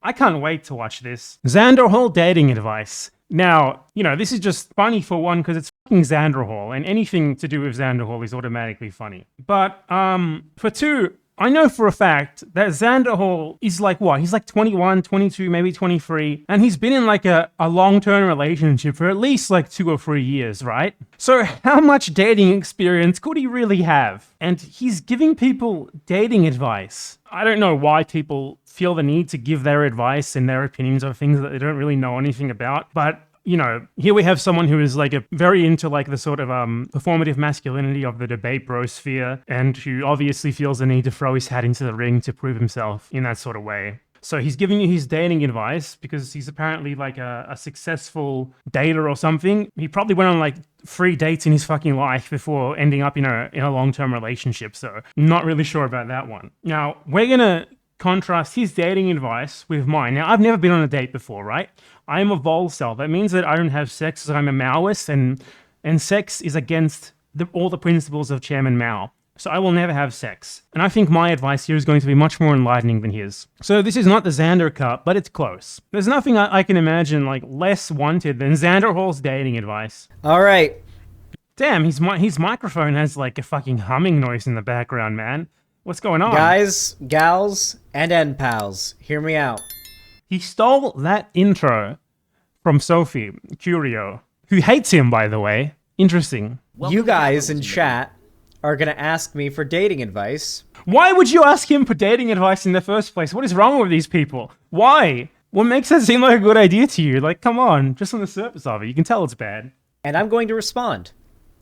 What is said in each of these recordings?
I can't wait to watch this. Xanderhal dating advice. Now, this is just funny for one because it's fucking Xanderhal, and anything to do with Xanderhal is automatically funny. But for two, I know for a fact that Xanderhal is like what? He's like 21, 22, maybe 23, and he's been in like a long-term relationship for at least like 2 or 3 years, right? So how much dating experience could he really have? And he's giving people dating advice. I don't know why people feel the need to give their advice and their opinions of things that they don't really know anything about, but here we have someone who is like very into like the sort of performative masculinity of the debate brosphere, and who obviously feels the need to throw his hat into the ring to prove himself in that sort of way. So he's giving you his dating advice because he's apparently like a successful dater or something. He probably went on like 3 dates in his fucking life before ending up in a long-term relationship. So not really sure about that one. Now, we're going to contrast his dating advice with mine. Now, I've never been on a date before, right? I am a volcel. That means that I don't have sex, so I'm a Maoist, and sex is against all the principles of Chairman Mao. So I will never have sex. And I think my advice here is going to be much more enlightening than his. So this is not the Xander Cup, but it's close. There's nothing I can imagine like less wanted than Xanderhal's dating advice. All right. Damn, his microphone has like a fucking humming noise in the background, man. What's going on? Guys, gals, and end pals, hear me out. He stole that intro from Sophie Curio, who hates him, by the way. Interesting. You guys in chat are going to ask me for dating advice. Why would you ask him for dating advice in the first place? What is wrong with these people? Why? What makes that seem like a good idea to you? Like, come on, just on the surface of it. You can tell it's bad. And I'm going to respond.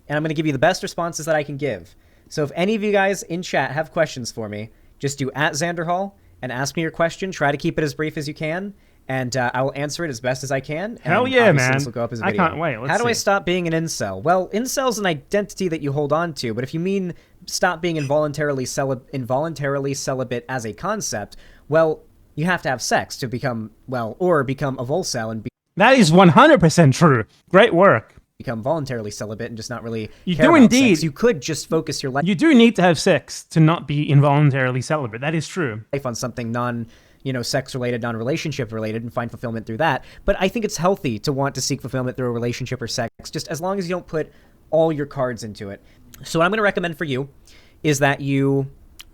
And I'm going to give you the best responses that I can give. So if any of you guys in chat have questions for me, just do @Xanderhal and ask me your question. Try to keep it as brief as you can, and I will answer it as best as I can. Hell yeah, man. This will go up as a video. I can't wait. How do I stop being an incel? Well, incel's an identity that you hold on to, but if you mean stop being involuntarily celibate as a concept, well, you have to have sex to become, or become a volcel and That is 100% true. Great work. Become voluntarily celibate and just not really you care do about indeed. Sex. You could just focus your life. You do need to have sex to not be involuntarily celibate. That is true. On something sex related, non-relationship related, and find fulfillment through that. But I think it's healthy to want to seek fulfillment through a relationship or sex, just as long as you don't put all your cards into it. So what I'm going to recommend for you is that you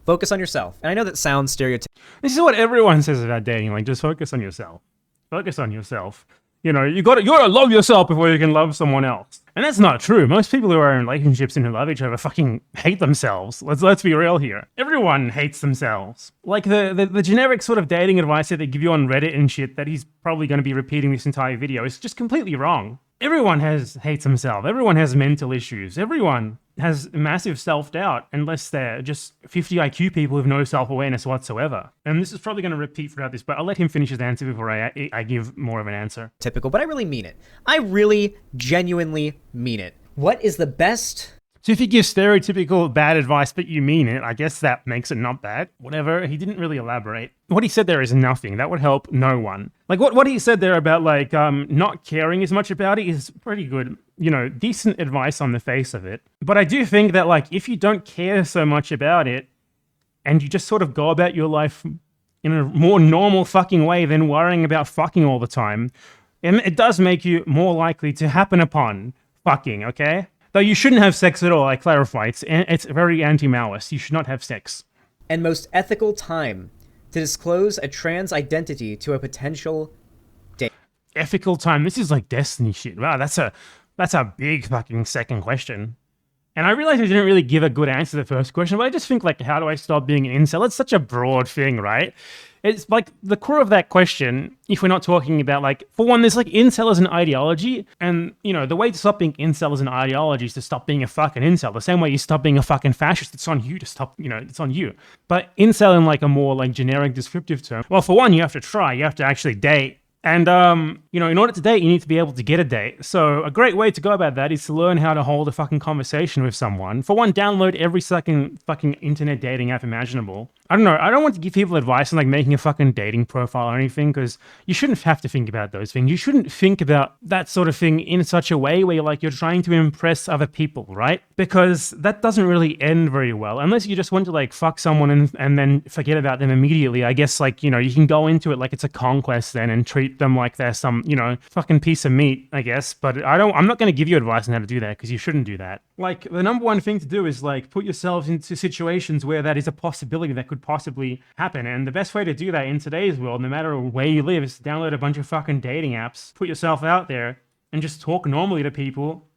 focus on yourself. And I know that sounds stereotypical. This is what everyone says about dating. Like, just focus on yourself. Focus on yourself. You gotta love yourself before you can love someone else. And that's not true. Most people who are in relationships and who love each other fucking hate themselves. Let's be real here. Everyone hates themselves. Like the generic sort of dating advice that they give you on Reddit and shit that he's probably going to be repeating this entire video is just completely wrong. Everyone hates himself. Everyone has mental issues. Everyone has massive self-doubt unless they're just 50 IQ people with no self-awareness whatsoever. And this is probably going to repeat throughout this, but I'll let him finish his answer before I give more of an answer. Typical, but I really mean it. I really genuinely mean it. What is the best? So if you give stereotypical bad advice, but you mean it, I guess that makes it not bad. Whatever, he didn't really elaborate. What he said there is nothing. That would help no one. Like what he said there about like not caring as much about it is pretty good. Decent advice on the face of it. But I do think that like if you don't care so much about it and you just sort of go about your life in a more normal fucking way than worrying about fucking all the time, and it does make you more likely to happen upon fucking, okay? Though you shouldn't have sex at all, I clarify. It's very anti-Maoist. You should not have sex. And most ethical time to disclose a trans identity to a potential date. Ethical time? This is like Destiny shit. Wow, that's a big fucking second question. And I realized I didn't really give a good answer to the first question, but I just think like, how do I stop being an incel? It's such a broad thing, right? It's like the core of that question, if we're not talking about like, for one, there's like incel as an ideology. And, the way to stop being incel as an ideology is to stop being a fucking incel. The same way you stop being a fucking fascist, it's on you to stop, it's on you. But incel in like a more like generic descriptive term, well, for one, you have to try, you have to actually date. And, in order to date, you need to be able to get a date. So a great way to go about that is to learn how to hold a fucking conversation with someone. For one, download every fucking internet dating app imaginable. I don't know. I don't want to give people advice on like making a fucking dating profile or anything, because you shouldn't have to think about those things. You shouldn't think about that sort of thing in such a way where you're trying to impress other people, right? Because that doesn't really end very well, unless you just want to like fuck someone and then forget about them immediately. I guess like, you can go into it like it's a conquest then and treat them like they're some, fucking piece of meat, I guess. But I'm not going to give you advice on how to do that, because you shouldn't do that. Like, the number one thing to do is like put yourselves into situations where that is a possibility that could possibly happen. And the best way to do that in today's world, no matter where you live, is to download a bunch of fucking dating apps, put yourself out there, and just talk normally to people.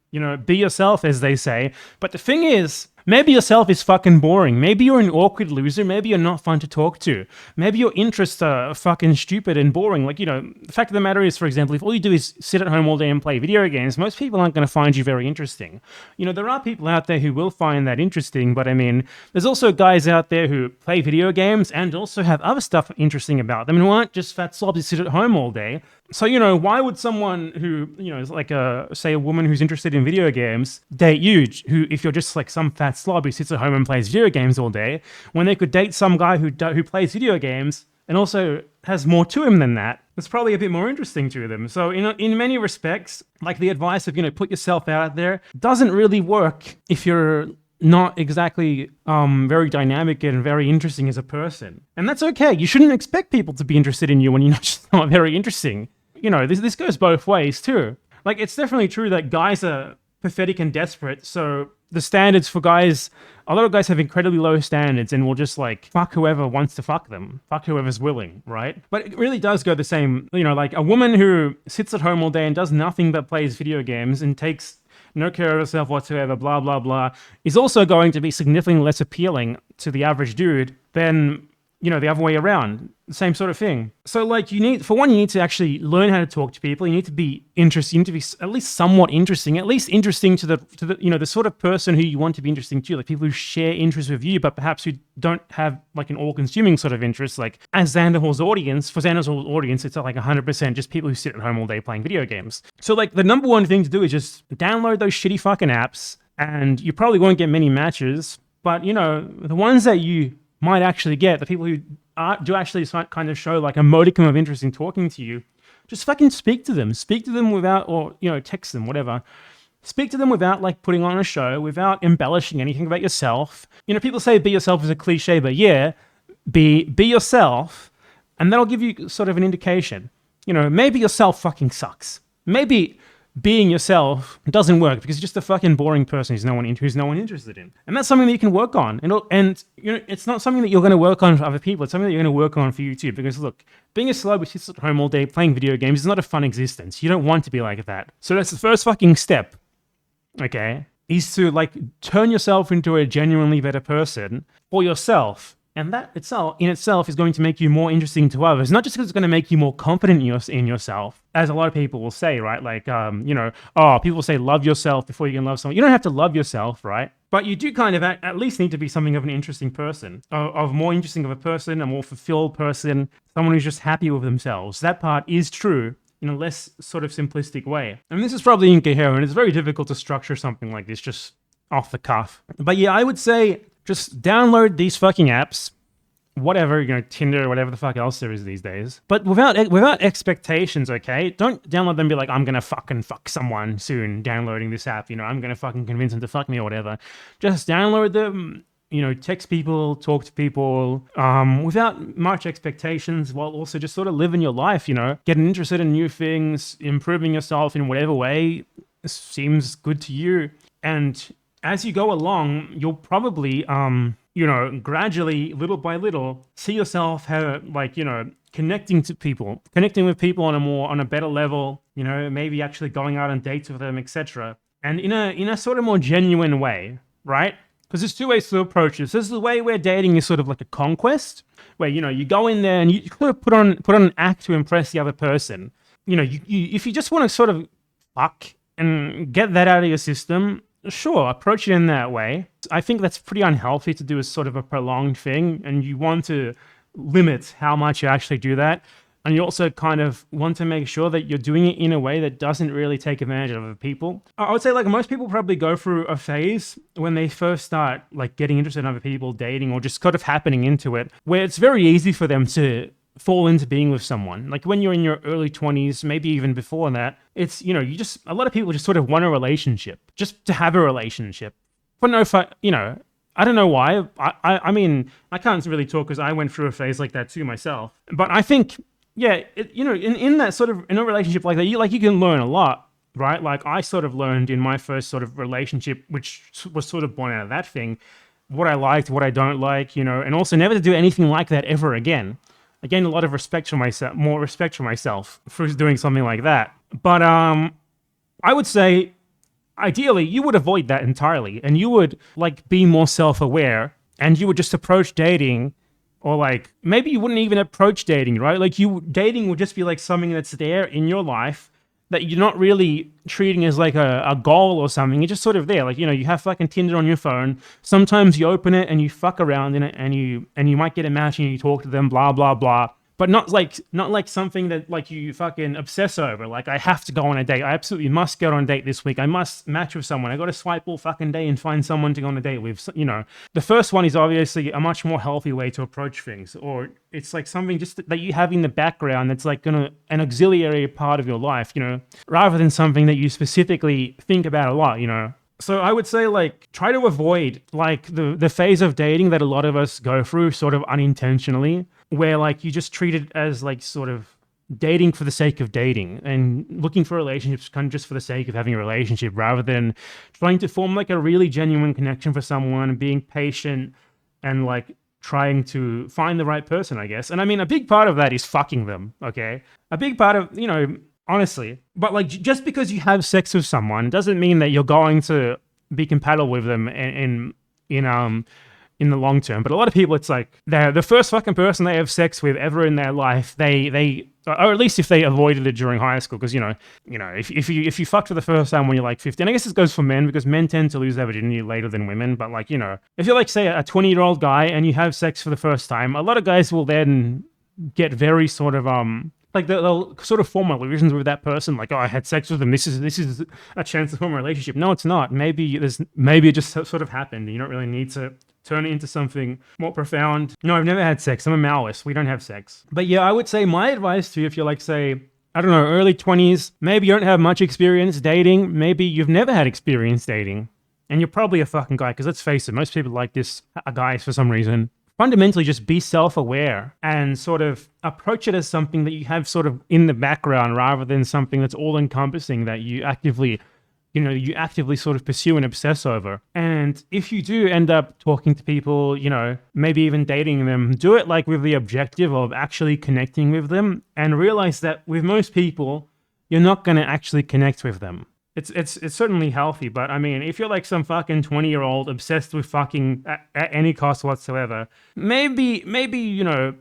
Be yourself, as they say. But the thing is, maybe yourself is fucking boring. Maybe you're an awkward loser. Maybe you're not fun to talk to. Maybe your interests are fucking stupid and boring. Like, the fact of the matter is, for example, if all you do is sit at home all day and play video games, most people aren't going to find you very interesting. There are people out there who will find that interesting, but I mean, there's also guys out there who play video games and also have other stuff interesting about them and who aren't just fat slobs who sit at home all day. So, why would someone who, is like say a woman who's interested in video games date you, who, if you're just like some fat slob who sits at home and plays video games all day, when they could date some guy who plays video games and also has more to him than that? It's probably a bit more interesting to them. So, in many respects, like the advice of, put yourself out there doesn't really work if you're not exactly very dynamic and very interesting as a person. And that's okay. You shouldn't expect people to be interested in you when you're just not very interesting. This goes both ways too. Like, it's definitely true that guys are pathetic and desperate, so the standards for guys, a lot of guys have incredibly low standards and will just like fuck whoever wants to fuck them, fuck whoever's willing, right? But it really does go the same, like a woman who sits at home all day and does nothing but plays video games and takes no care of herself whatsoever, blah, blah, blah, is also going to be significantly less appealing to the average dude than, the other way around. Same sort of thing. So, like, you need to actually learn how to talk to people. You need to be interesting. You need to be at least somewhat interesting, at least interesting to the the sort of person who you want to be interesting to, like people who share interests with you, but perhaps who don't have like an all-consuming sort of interest. Like, as Xanderhal's audience, it's like 100% just people who sit at home all day playing video games. So, like, the number one thing to do is just download those shitty fucking apps, and you probably won't get many matches, but the ones that you might actually get, the people who do actually kind of show like a modicum of interest in talking to you, just fucking speak to them without, or text them, whatever. Speak to them without like putting on a show, without embellishing anything about yourself. People say be yourself is a cliche, but yeah, be yourself, and that'll give you sort of an indication. Maybe yourself fucking sucks. Maybe being yourself doesn't work because you're just a fucking boring person who's no one interested in. And that's something that you can work on. And it's not something that you're going to work on for other people. It's something that you're going to work on for you too. Because look, being a slob who sits at home all day playing video games is not a fun existence. You don't want to be like that. So that's the first fucking step, okay, is to like turn yourself into a genuinely better person for yourself. And that in itself is going to make you more interesting to others. Not just because it's going to make you more confident in yourself, as a lot of people will say, right? Like, people say love yourself before you can love someone. You don't have to love yourself, right? But you do kind of at least need to be something of an interesting person, of more interesting of a person, a more fulfilled person, someone who's just happy with themselves. That part is true in a less sort of simplistic way. And this is probably incoherent. It's very difficult to structure something like this just off the cuff. But yeah, I would say just download these fucking apps, whatever, Tinder, whatever the fuck else there is these days. But without expectations, okay? Don't download them and be like, I'm gonna fucking fuck someone soon downloading this app, I'm gonna fucking convince them to fuck me or whatever. Just download them, text people, talk to people, without much expectations, while also just sort of living your life, getting interested in new things, improving yourself in whatever way seems good to you. And as you go along, you'll probably, gradually, little by little, see yourself connecting with people on a better level, maybe actually going out on dates with them, etc. And in a sort of more genuine way, right? Because there's two ways to approach this. There's the way where dating is sort of like a conquest, where, you go in there and you sort of put on an act to impress the other person. If you just want to sort of fuck and get that out of your system, sure, approach it in that way. I think that's pretty unhealthy to do as sort of a prolonged thing, and you want to limit how much you actually do that. And you also kind of want to make sure that you're doing it in a way that doesn't really take advantage of other people. I would say like most people probably go through a phase when they first start like getting interested in other people, dating, or just kind of happening into it, where it's very easy for them to fall into being with someone. Like when you're in your early 20s, maybe even before that, it's, you know, a lot of people just sort of want a relationship, just to have a relationship. But no, you know, I don't know why. I mean, I can't really talk because I went through a phase like that too myself. But I think, yeah, you know, in that sort of, in a relationship like that, you can learn a lot, right? Like I sort of learned in my first sort of relationship, which was sort of born out of that thing, what I liked, what I don't like, you know, and also never to do anything like that ever again. I gained a lot of respect for myself, more respect for myself for doing something like that. But I would say, ideally, you would avoid that entirely, and you would like be more self-aware, and you would just approach dating, or like maybe you wouldn't even approach dating, right? Like dating would just be like something that's there in your life that you're not really treating as like a goal or something. It's just sort of there. Like, you know, you have fucking Tinder on your phone. Sometimes you open it and you fuck around in it, and you might get a match and you talk to them, blah, blah, blah. But not like something that like you fucking obsess over. Like, I have to go on a date. I absolutely must go on a date this week. I must match with someone. I got to swipe all fucking day and find someone to go on a date with. You know, the first one is obviously a much more healthy way to approach things. Or it's like something just that you have in the background that's like an auxiliary part of your life, you know, rather than something that you specifically think about a lot, you know. So I would say, like, try to avoid, like, the phase of dating that a lot of us go through sort of unintentionally, where, like, you just treat it as, like, sort of dating for the sake of dating and looking for relationships kind of just for the sake of having a relationship, rather than trying to form, like, a really genuine connection for someone, being patient and, like, trying to find the right person, I guess. And I mean, a big part of that is fucking them, okay? A big part of, you know, honestly. But like, just because you have sex with someone doesn't mean that you're going to be compatible with them in the long term. But a lot of people, it's like they're the first fucking person they have sex with ever in their life. They or at least if they avoided it during high school, because you know, if you fucked for the first time when you're like 15, I guess this goes for men because men tend to lose their virginity later than women. But like, you know, if you're like say a 20-year-old guy and you have sex for the first time, a lot of guys will then get very sort of like they'll sort of form illusions with that person, like, oh, I had sex with them. This is a chance to form a relationship. No, it's not. Maybe it just sort of happened. You don't really need to turn it into something more profound. No, I've never had sex. I'm a Maoist. We don't have sex. But yeah, I would say my advice to you, if you're like, say, I don't know, early 20s, maybe you don't have much experience dating. Maybe you've never had experience dating. And you're probably a fucking guy, because let's face it, most people like this are guys for some reason. Fundamentally, just be self-aware and sort of approach it as something that you have sort of in the background, rather than something that's all-encompassing that you actively sort of pursue and obsess over. And if you do end up talking to people, you know, maybe even dating them, do it like with the objective of actually connecting with them, and realize that with most people, you're not going to actually connect with them. It's certainly healthy, but I mean, if you're like some fucking 20-year-old obsessed with fucking at any cost whatsoever, maybe you know,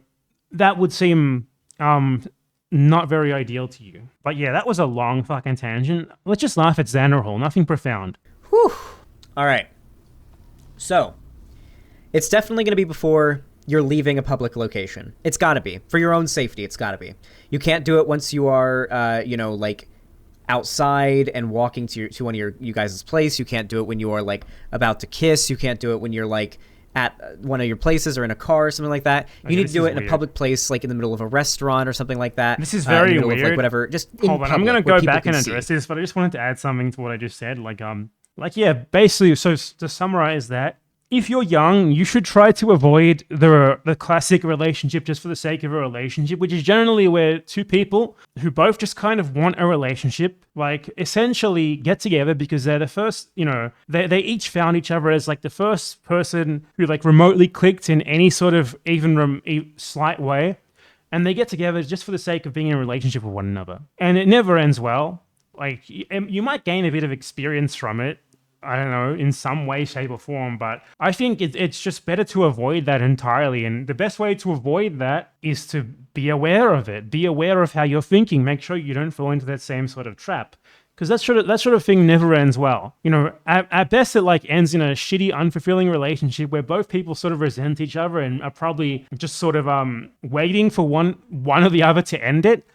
that would seem not very ideal to you. But yeah, that was a long fucking tangent. Let's just laugh at Xanderhal. Nothing profound. Whew. All right. So, it's definitely going to be before you're leaving a public location. It's got to be. For your own safety, it's got to be. You can't do it once you are, you know, like, outside and walking to one of you guys' place. You can't do it when you are like about to kiss. You can't do it when you're like at one of your places or in a car or something like that. You need to do it in a public place, like in the middle of a restaurant or something like that. This is very weird. Like whatever. Just hold on, I'm gonna go back and address this, but I just wanted to add something to what I just said. Like yeah, basically. So to summarize that, if you're young, you should try to avoid the classic relationship just for the sake of a relationship, which is generally where two people who both just kind of want a relationship, like essentially get together because they're the first, you know, they each found each other as like the first person who like remotely clicked in any sort of even slight way. And they get together just for the sake of being in a relationship with one another. And it never ends well. Like you might gain a bit of experience from it, I don't know, in some way, shape, or form, but I think it's just better to avoid that entirely. And the best way to avoid that is to be aware of it. Be aware of how you're thinking. Make sure you don't fall into that same sort of trap. Because that sort of thing never ends well. You know, at best it like ends in a shitty, unfulfilling relationship where both people sort of resent each other and are probably just sort of waiting for one or the other to end it.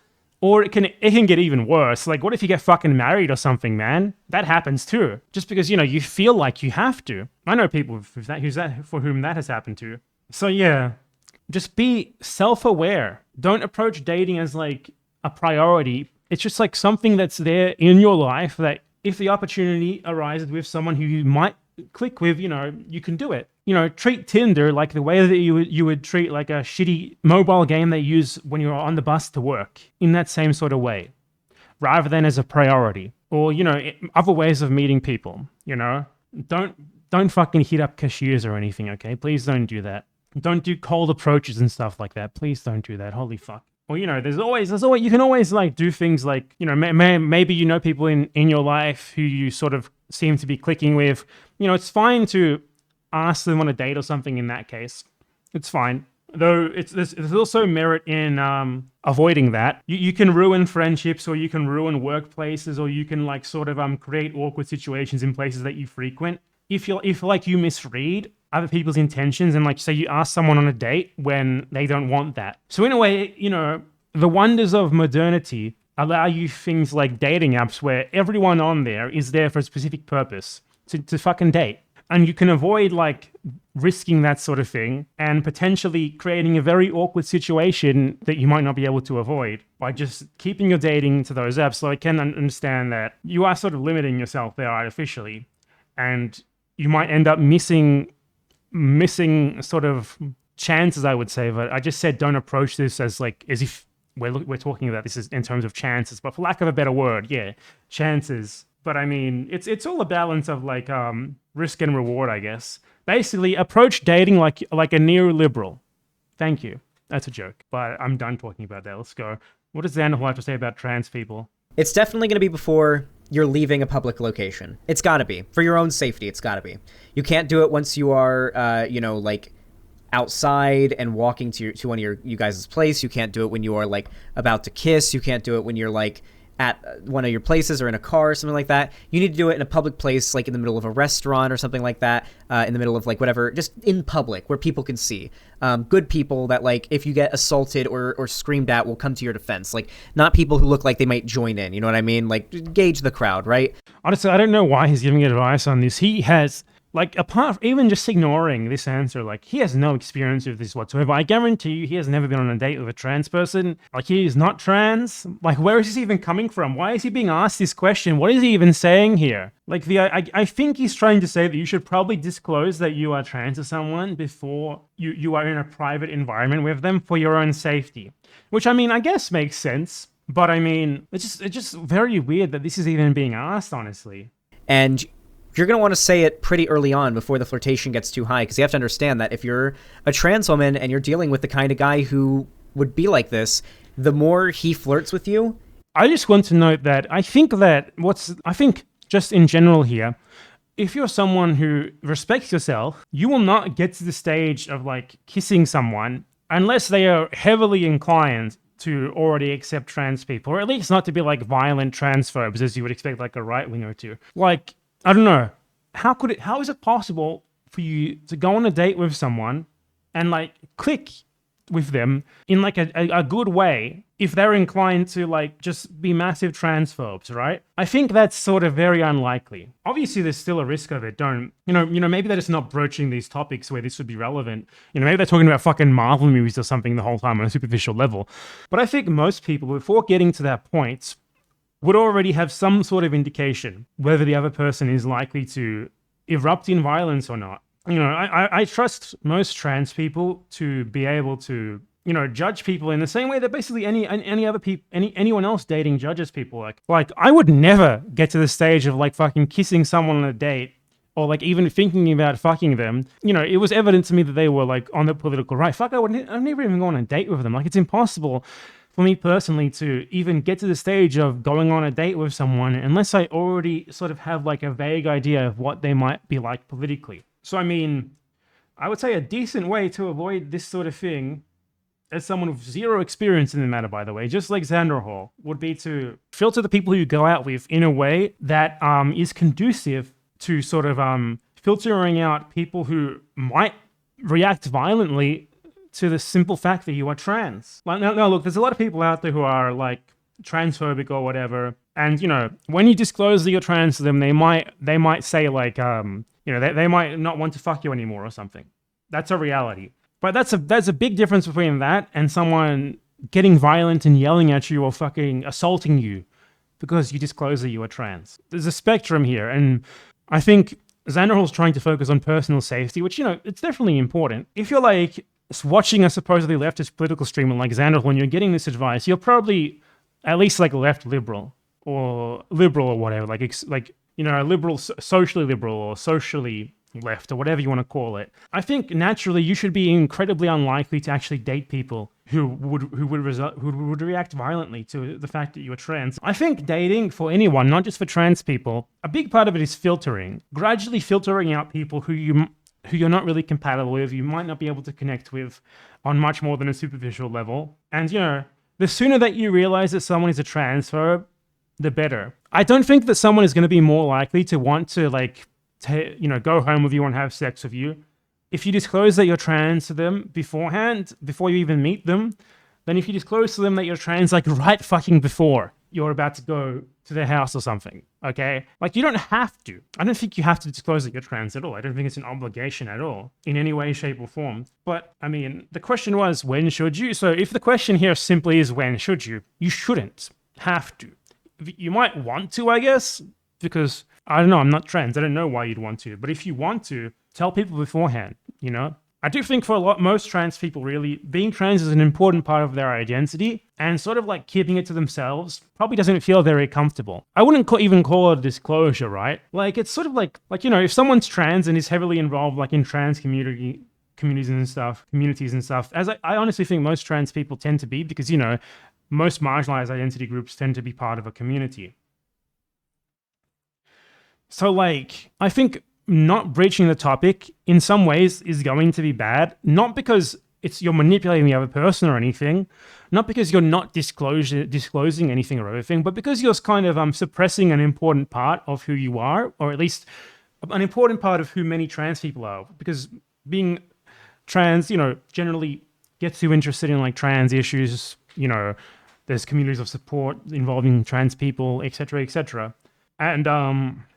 Or it can get even worse. Like, what if you get fucking married or something, man? That happens too. Just because, you know, you feel like you have to. I know people for whom that has happened to. So yeah, just be self-aware. Don't approach dating as like a priority. It's just like something that's there in your life that if the opportunity arises with someone who you might click with, you know, you can do it. You know, treat Tinder like the way that you would treat like a shitty mobile game they use when you're on the bus to work, in that same sort of way, rather than as a priority. Or, you know, other ways of meeting people, you know. Don't fucking hit up cashiers or anything, okay? Please don't do that. Don't do cold approaches and stuff like that. Please don't do that. Holy fuck. Well, you know, there's always you can always like do things like, you know, maybe you know people in your life who you sort of seem to be clicking with. You know, it's fine to ask them on a date or something in that case. It's fine. Though there's also merit in avoiding that. You can ruin friendships, or you can ruin workplaces, or you can like sort of create awkward situations in places that you frequent. If you misread other people's intentions and like say you ask someone on a date when they don't want that. So in a way, you know, the wonders of modernity allow you things like dating apps where everyone on there is there for a specific purpose, to fucking date. And you can avoid like risking that sort of thing and potentially creating a very awkward situation that you might not be able to avoid by just keeping your dating to those apps. So I can understand that you are sort of limiting yourself there artificially, and you might end up missing sort of chances, I would say. But I just said don't approach this as if we're talking about this in terms of chances, but for lack of a better word, yeah, chances. But I mean, it's all a balance of like risk and reward, I guess. Basically, approach dating like a neoliberal. Thank you. That's a joke, but I'm done talking about that. Let's go. What does Xanderhal have to say about trans people? It's definitely going to be before you're leaving a public location. It's got to be. For your own safety, it's got to be. You can't do it once you are, like outside and walking to one of you guys' place. You can't do it when you are like about to kiss. You can't do it when you're like at one of your places or in a car or something like that. You need to do it in a public place, like in the middle of a restaurant or something like that, in the middle of like whatever, just in public where people can see. Good people that like if you get assaulted or screamed at will come to your defense. Like not people who look like they might join in, you know what I mean? Like gauge the crowd, right? Honestly, I don't know why he's giving advice on this. He has, like, apart from even just ignoring this answer, like, he has no experience with this whatsoever. I guarantee you he has never been on a date with a trans person. Like, he is not trans. Like, where is this even coming from? Why is he being asked this question? What is he even saying here? Like, I think he's trying to say that you should probably disclose that you are trans to someone before you are in a private environment with them for your own safety. Which, I mean, I guess makes sense. But, I mean, it's just very weird that this is even being asked, honestly. And you're going to want to say it pretty early on before the flirtation gets too high, because you have to understand that if you're a trans woman and you're dealing with the kind of guy who would be like this, the more he flirts with you. I just want to note that I think just in general here, if you're someone who respects yourself, you will not get to the stage of like kissing someone unless they are heavily inclined to already accept trans people, or at least not to be like violent transphobes as you would expect like a right winger to. Like, I don't know. How is it possible for you to go on a date with someone and like click with them in like a good way if they're inclined to like just be massive transphobes, right? I think that's sort of very unlikely. Obviously, there's still a risk of it. Maybe they're just not broaching these topics where this would be relevant. Maybe they're talking about fucking Marvel movies or something the whole time on a superficial level. But I think most people, before getting to that point, would already have some sort of indication whether the other person is likely to erupt in violence or not. I trust most trans people to be able to, judge people in the same way that basically anyone else dating judges people. Like I would never get to the stage of like fucking kissing someone on a date or like even thinking about fucking them. It was evident to me that they were like on the political right. Fuck, I'd never even go on a date with them. Like it's impossible for me personally to even get to the stage of going on a date with someone unless I already sort of have like a vague idea of what they might be like politically. So, I mean, I would say a decent way to avoid this sort of thing as someone with zero experience in the matter, by the way, just like Xanderhal, would be to filter the people who you go out with in a way that is conducive to sort of filtering out people who might react violently to the simple fact that you are trans. Like, now, look, there's a lot of people out there who are like transphobic or whatever, and when you disclose that you're trans to them, they might say like, they might not want to fuck you anymore or something. That's a reality. But that's a big difference between that and someone getting violent and yelling at you or fucking assaulting you because you disclose that you are trans. There's a spectrum here, and I think Xanderhal's trying to focus on personal safety, which, it's definitely important. If you're like watching a supposedly leftist political streamer like Xanderhal and you're getting this advice, you're probably at least like left liberal or whatever, like liberal, socially liberal or socially left or whatever you want to call it. I think naturally you should be incredibly unlikely to actually date people who would react violently to the fact that you are trans. I think dating for anyone, not just for trans people, a big part of it is filtering, gradually filtering out people who you're not really compatible with, you might not be able to connect with on much more than a superficial level. And the sooner that you realize that someone is a transphobe, the better. I don't think that someone is going to be more likely to want to go home with you and have sex with you if you disclose that you're trans to them beforehand, before you even meet them, than if you disclose to them that you're trans like right fucking before you're about to go to their house or something, okay? Like, you don't have to. I don't think you have to disclose that you're trans at all. I don't think it's an obligation at all, in any way, shape, or form. But, I mean, the question was, when should you? So if the question here simply is, when should you? You shouldn't have to. You might want to, I guess, because, I don't know, I'm not trans. I don't know why you'd want to. But if you want to, tell people beforehand, I do think for most trans people, really, being trans is an important part of their identity, and sort of like keeping it to themselves probably doesn't feel very comfortable. I wouldn't even call it a disclosure, right? Like, it's sort of like, if someone's trans and is heavily involved like in trans communities and stuff, as I honestly think most trans people tend to be, because, most marginalized identity groups tend to be part of a community. So, like, I think not breaching the topic in some ways is going to be bad, not because you're manipulating the other person or anything, not because you're not disclosing anything or everything, but because you're kind of suppressing an important part of who you are, or at least an important part of who many trans people are. Because being trans, generally gets you interested in like trans issues, there's communities of support involving trans people, etc., etc. And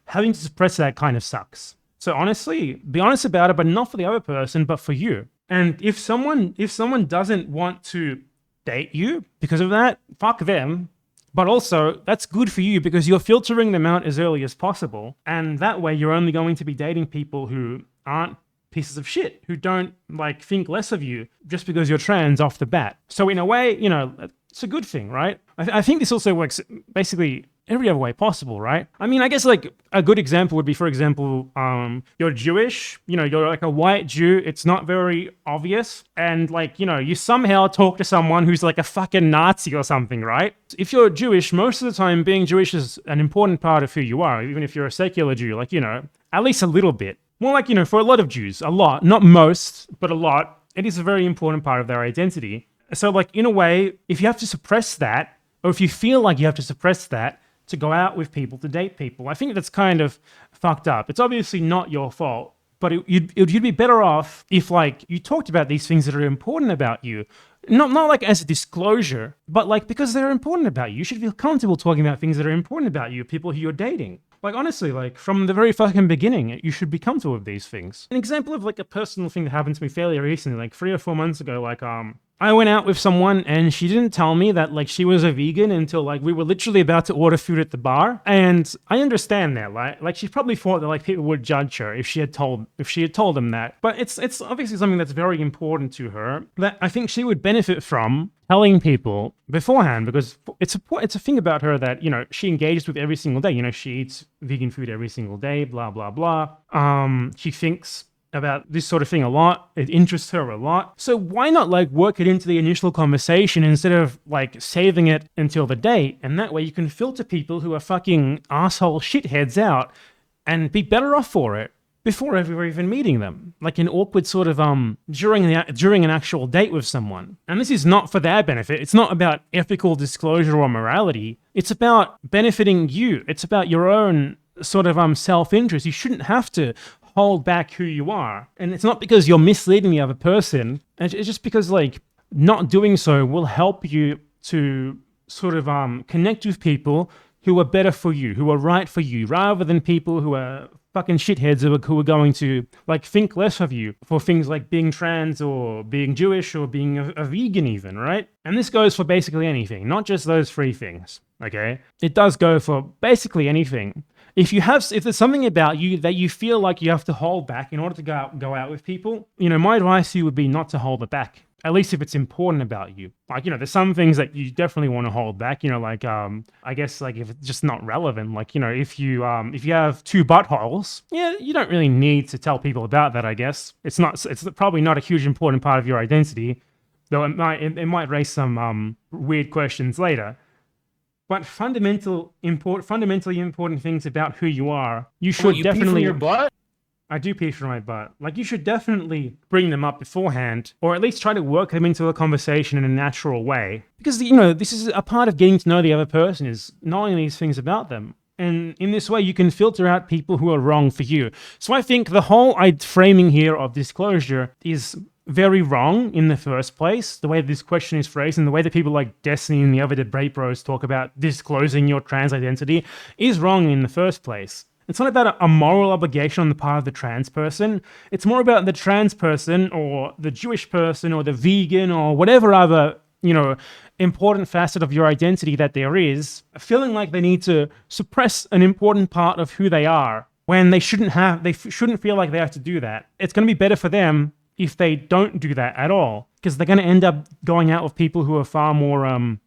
having to suppress that kind of sucks. So honestly, be honest about it, but not for the other person, but for you. And if someone doesn't want to date you because of that, fuck them. But also, that's good for you because you're filtering them out as early as possible. And that way, you're only going to be dating people who aren't pieces of shit, who don't think less of you just because you're trans off the bat. So in a way, it's a good thing, right? I think this also works basically every other way possible, right? I mean, I guess a good example would be, for example, you're Jewish, you're like a white Jew, it's not very obvious, and you somehow talk to someone who's like a fucking Nazi or something, right? If you're Jewish, most of the time being Jewish is an important part of who you are, even if you're a secular Jew, at least a little bit. More for a lot of Jews, a lot, not most, but a lot, it is a very important part of their identity. So in a way, if you have to suppress that, or if you feel like you have to suppress that, to go out with people, to date people, I think that's kind of fucked up. It's obviously not your fault, but you'd be better off if you talked about these things that are important about you. Not as a disclosure, but because they're important about you. You should feel comfortable talking about things that are important about you, people who you're dating. Honestly, from the very fucking beginning, you should be comfortable with these things. An example of a personal thing that happened to me fairly recently, 3 or 4 months ago, I went out with someone and she didn't tell me that she was a vegan until we were literally about to order food at the bar. And I understand that, she probably thought that people would judge her if she had told them that. But it's obviously something that's very important to her that I think she would benefit from telling people beforehand, because it's a thing about her that she engages with every single day. She eats vegan food every single day, blah blah blah. She thinks about this sort of thing a lot. It interests her a lot. So why not work it into the initial conversation instead of saving it until the date? And that way you can filter people who are fucking asshole shitheads out and be better off for it. before ever even meeting them, like an awkward sort of during an actual date with someone. And this is not for their benefit. It's not about ethical disclosure or morality. It's about benefiting you. It's about your own sort of self-interest. You shouldn't have to hold back who you are. And it's not because you're misleading the other person. It's just because like not doing so will help you to sort of connect with people who are better for you, who are right for you, rather than people who are fucking shitheads who are going to like think less of you for things like being trans or being Jewish or being a vegan even, right? And this goes for basically anything, not just those three things, okay? It does go for basically anything. If there's something about you that you feel like you have to hold back in order to go out with people, my advice to you would be not to hold it back. At least if it's important about you. Like, there's some things that you definitely want to hold back, like, I guess, like, if it's just not relevant, like, if you have two buttholes, yeah, you don't really need to tell people about that, I guess. It's probably not a huge important part of your identity, though it might raise some weird questions later. But fundamentally important things about who you are, you should definitely... Pee from your butt? I do pee from my butt. Like, you should definitely bring them up beforehand, or at least try to work them into a conversation in a natural way. Because, this is a part of getting to know the other person, is knowing these things about them. And in this way, you can filter out people who are wrong for you. So I think the whole framing here of disclosure is very wrong in the first place. The way this question is phrased and the way that people like Destiny and the other debate bros talk about disclosing your trans identity is wrong in the first place. It's not about a moral obligation on the part of the trans person. It's more about the trans person or the Jewish person or the vegan or whatever other, important facet of your identity that there is, feeling like they need to suppress an important part of who they are when they shouldn't feel like they have to do that. It's going to be better for them if they don't do that at all, because they're going to end up going out with people who are far more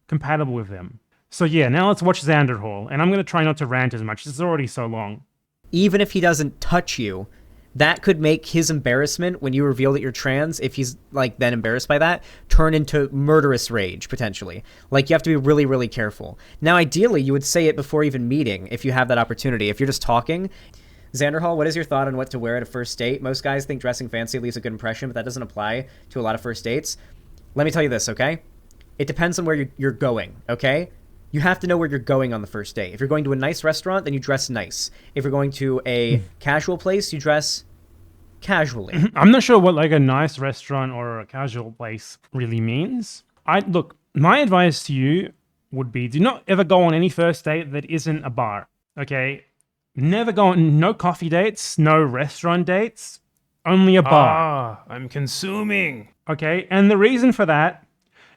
compatible with them. So yeah, now let's watch Xanderhal, and I'm going to try not to rant as much. It's already so long. Even if he doesn't touch you, that could make his embarrassment when you reveal that you're trans, if he's like then embarrassed by that, turn into murderous rage, potentially. Like, you have to be really, really careful. Now, ideally, you would say it before even meeting, if you have that opportunity. If you're just talking... Xanderhal, what is your thought on what to wear at a first date? Most guys think dressing fancy leaves a good impression, but that doesn't apply to a lot of first dates. Let me tell you this, okay? It depends on where you're going, okay? You have to know where you're going on the first date. If you're going to a nice restaurant, then you dress nice. If you're going to a casual place, you dress casually. I'm not sure what like a nice restaurant or a casual place really means. Look, my advice to you would be do not ever go on any first date that isn't a bar, okay? Never go on, no coffee dates, no restaurant dates, only a bar. I'm consuming. Okay, and the reason for that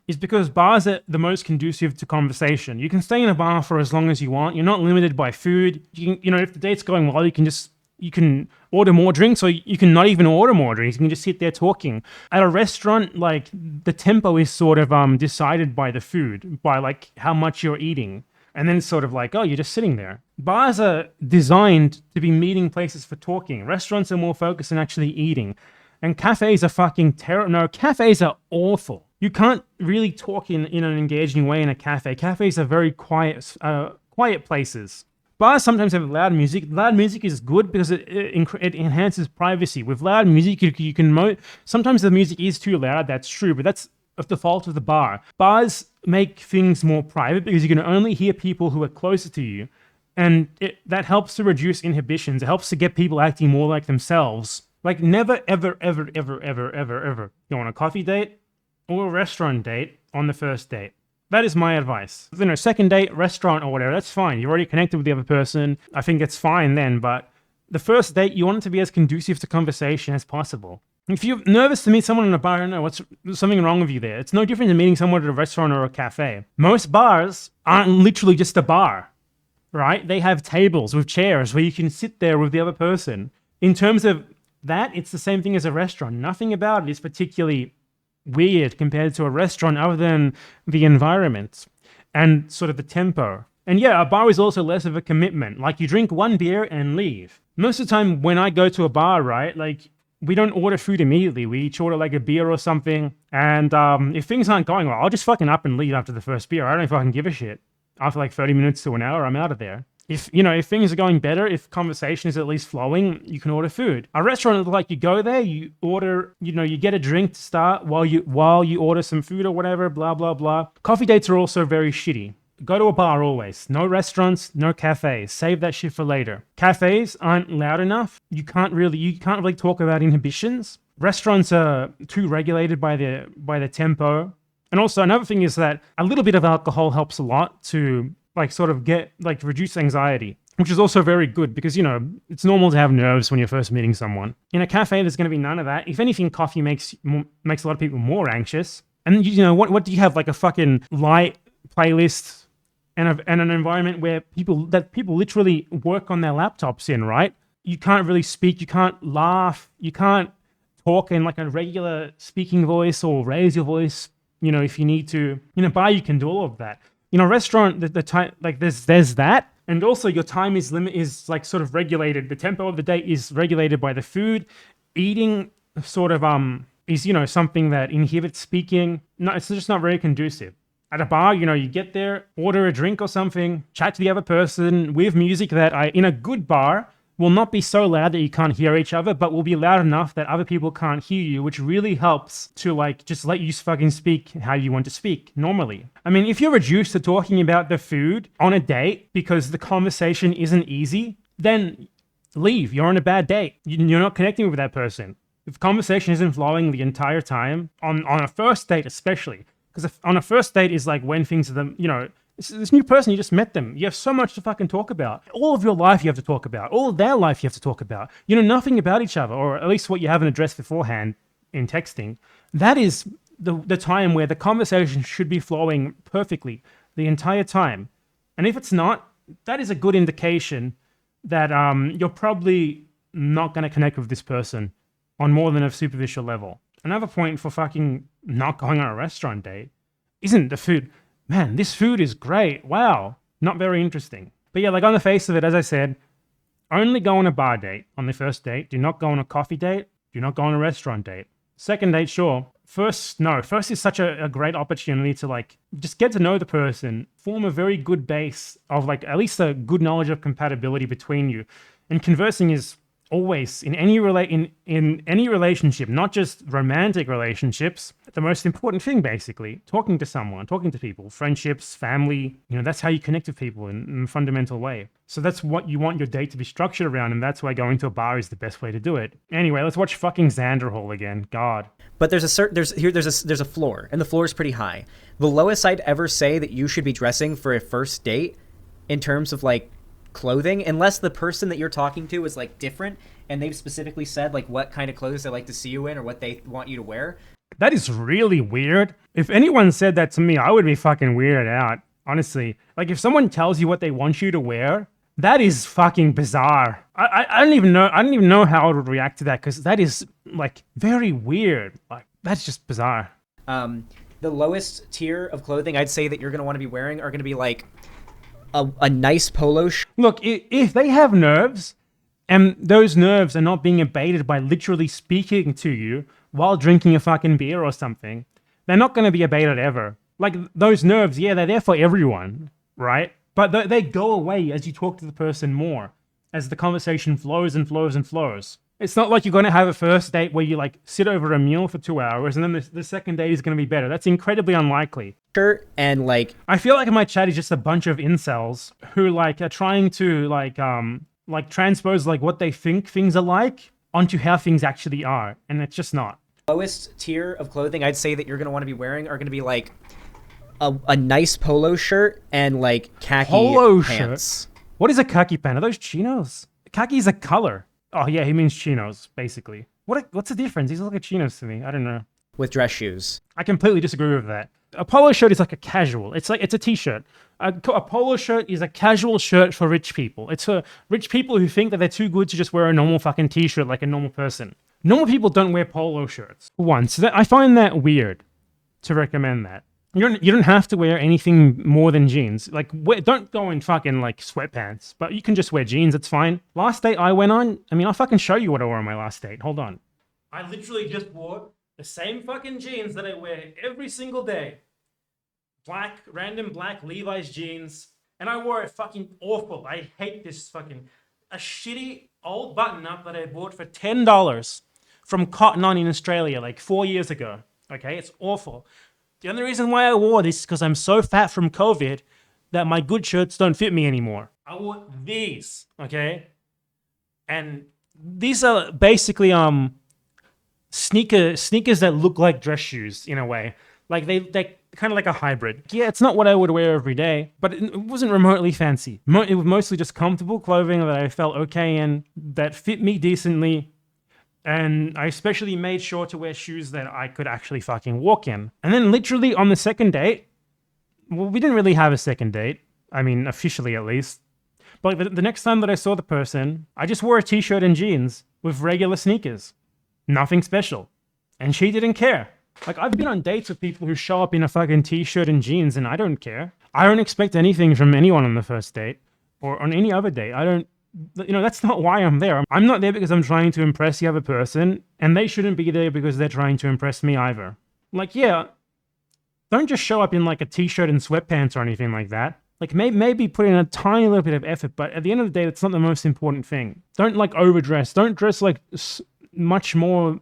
is because bars are the most conducive to conversation. You can stay in a bar for as long as you want. You're not limited by food. If the date's going well, you can order more drinks, or you can not even order more drinks. You can just sit there talking. At a restaurant, like, the tempo is sort of decided by the food, by like how much you're eating. And then it's sort of like, oh, you're just sitting there. Bars are designed to be meeting places for talking. Restaurants are more focused on actually eating. And cafes are fucking terrible. No, cafes are awful. You can't really talk in an engaging way in a cafe. Cafes are very quiet places. Bars sometimes have loud music. Loud music is good because it enhances privacy. With loud music, you can sometimes the music is too loud, that's true, but that's of the fault of the bar. Bars make things more private because you can only hear people who are closer to you. And that helps to reduce inhibitions. It helps to get people acting more like themselves. Like, never, ever, ever, ever, ever, ever, ever go on a coffee date or a restaurant date on the first date. That is my advice. Second date, restaurant or whatever, that's fine. You're already connected with the other person. I think it's fine then, but the first date, you want it to be as conducive to conversation as possible. If you're nervous to meet someone in a bar, I don't know, what's something wrong with you there. It's no different than meeting someone at a restaurant or a cafe. Most bars aren't literally just a bar, right? They have tables with chairs where you can sit there with the other person. In terms of that, it's the same thing as a restaurant. Nothing about it is particularly weird compared to a restaurant other than the environment and sort of the tempo. And yeah, a bar is also less of a commitment. Like, you drink one beer and leave. Most of the time when I go to a bar, right, like, we don't order food immediately. We each order like a beer or something. And if things aren't going well, I'll just fucking up and leave after the first beer. I don't know if I can give a shit. After like 30 minutes to an hour, I'm out of there. If, if things are going better, if conversation is at least flowing, you can order food. A restaurant, like, you go there, you order, you get a drink to start while you order some food or whatever, blah, blah, blah. Coffee dates are also very shitty. Go to a bar always. No restaurants, no cafes. Save that shit for later. Cafes aren't loud enough. You can't really talk about inhibitions. Restaurants are too regulated by the tempo. And also another thing is that a little bit of alcohol helps a lot to reduce anxiety, which is also very good because, it's normal to have nerves when you're first meeting someone. In a cafe, there's going to be none of that. If anything, coffee makes a lot of people more anxious. And, what do you have? Like a fucking light playlist and an environment where people literally work on their laptops in, right? You can't really speak. You can't laugh. You can't talk in like a regular speaking voice or raise your voice, if you need to. In a bar, you can do all of that. Restaurant, the time, like there's that, and also your time is like sort of regulated. The tempo of the day is regulated by the food. Eating sort of is something that inhibits speaking. No, it's just not very conducive. At a bar, you get there, order a drink or something, chat to the other person with music that in a good bar will not be so loud that you can't hear each other, but will be loud enough that other people can't hear you, which really helps to just let you fucking speak how you want to speak normally. I mean, if you're reduced to talking about the food on a date because the conversation isn't easy, then leave. You're on a bad date. You're not connecting with that person. If conversation isn't flowing the entire time, on a first date especially, because on a first date is like when things are this new person, you just met them. You have so much to fucking talk about. All of your life you have to talk about. All of their life you have to talk about. You know nothing about each other, or at least what you haven't addressed beforehand in texting. That is the time where the conversation should be flowing perfectly the entire time. And if it's not, that is a good indication that you're probably not going to connect with this person on more than a superficial level. Another point for fucking not going on a restaurant date isn't the food. Man, this food is great. Wow. Not very interesting. But yeah, like on the face of it, as I said, only go on a bar date on the first date. Do not go on a coffee date. Do not go on a restaurant date. Second date, sure. First, no. First is such a great opportunity to just get to know the person, form a very good base of at least a good knowledge of compatibility between you. And conversing is always in any relationship, not just romantic relationships, the most important thing, basically. Talking to someone, talking to people, friendships, family, that's how you connect with people in a fundamental way. So that's what you want your date to be structured around, and that's why going to a bar is the best way to do it. Anyway, let's watch fucking Xanderhal again. God. But there's a floor, and the floor is pretty high. The lowest I'd ever say that you should be dressing for a first date in terms of clothing, unless the person that you're talking to is different and they've specifically said what kind of clothes they like to see you in or what they want you to wear. That is really weird. If anyone said that to me, I would be fucking weirded out, honestly. If someone tells you what they want you to wear, that is fucking bizarre. I don't even know how I would react to that, because that is very weird. That's just bizarre. The lowest tier of clothing I'd say that you're going to want to be wearing are going to be a nice polo shirt. Look, if they have nerves, and those nerves are not being abated by literally speaking to you while drinking a fucking beer or something, they're not going to be abated ever. Those nerves, yeah, they're there for everyone, right? But they go away as you talk to the person more, as the conversation flows and flows and flows. It's not like you're going to have a first date where you sit over a meal for 2 hours and then the second date is going to be better. That's incredibly unlikely. And I feel like my chat is just a bunch of incels who are trying to transpose what they think things are like onto how things actually are, and it's just not. Lowest tier of clothing I'd say that you're going to want to be wearing are going to be a nice polo shirt and khaki polo pants. Shirt? What is a khaki pant? Are those chinos? Khaki is a color. Oh yeah, he means chinos, basically. What's the difference? These look like chinos to me. I don't know. With dress shoes. I completely disagree with that. A polo shirt is a casual. It's a t-shirt. A polo shirt is a casual shirt for rich people. It's for rich people who think that they're too good to just wear a normal fucking t-shirt like a normal person. Normal people don't wear polo shirts. So I find that weird to recommend that. You don't have to wear anything more than jeans. Don't go in fucking sweatpants, but you can just wear jeans. It's fine. Last date I went on, I'll fucking show you what I wore on my last date. Hold on. I literally just wore the same fucking jeans that I wear every single day. Random black Levi's jeans. And I wore it fucking awful. I hate this fucking... A shitty old button-up that I bought for $10 from Cotton On in Australia like 4 years ago. Okay, it's awful. The only reason why I wore this is because I'm so fat from COVID that my good shirts don't fit me anymore. I wore these, okay? And these are basically sneakers that look like dress shoes in a way. Like they kind of like a hybrid. Yeah, it's not what I would wear every day, but it wasn't remotely fancy. It was mostly just comfortable clothing that I felt okay in, that fit me decently. And I especially made sure to wear shoes that I could actually fucking walk in. And then literally on the second date, well, we didn't really have a second date. I mean, officially at least. But the next time that I saw the person, I just wore a t-shirt and jeans with regular sneakers. Nothing special. And she didn't care. Like, I've been on dates with people who show up in a fucking t-shirt and jeans, and I don't care. I don't expect anything from anyone on the first date or on any other date. That's not why I'm there. I'm not there because I'm trying to impress the other person, and they shouldn't be there because they're trying to impress me either. Like, yeah, don't just show up in like a t-shirt and sweatpants or anything like that. Like, maybe put in a tiny little bit of effort, but at the end of the day, that's not the most important thing. Don't like overdress. Don't dress like much more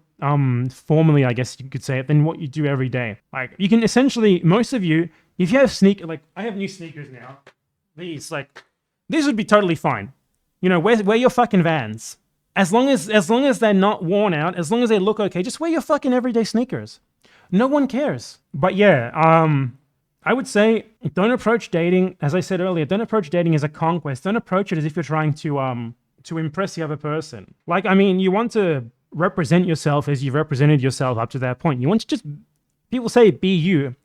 formally, I guess you could say it, than what you do every day. Like, you can essentially, most of you, if you have like, I have new sneakers now. These would be totally fine. You know, wear your fucking Vans. As long as they're not worn out, as long as they look okay, just wear your fucking everyday sneakers. No one cares. But yeah, I would say don't approach dating, as I said earlier, don't approach dating as a conquest. Don't approach it as if you're trying to impress the other person. Like, I mean, you want to represent yourself as you've represented yourself up to that point. You want to just, people say be you.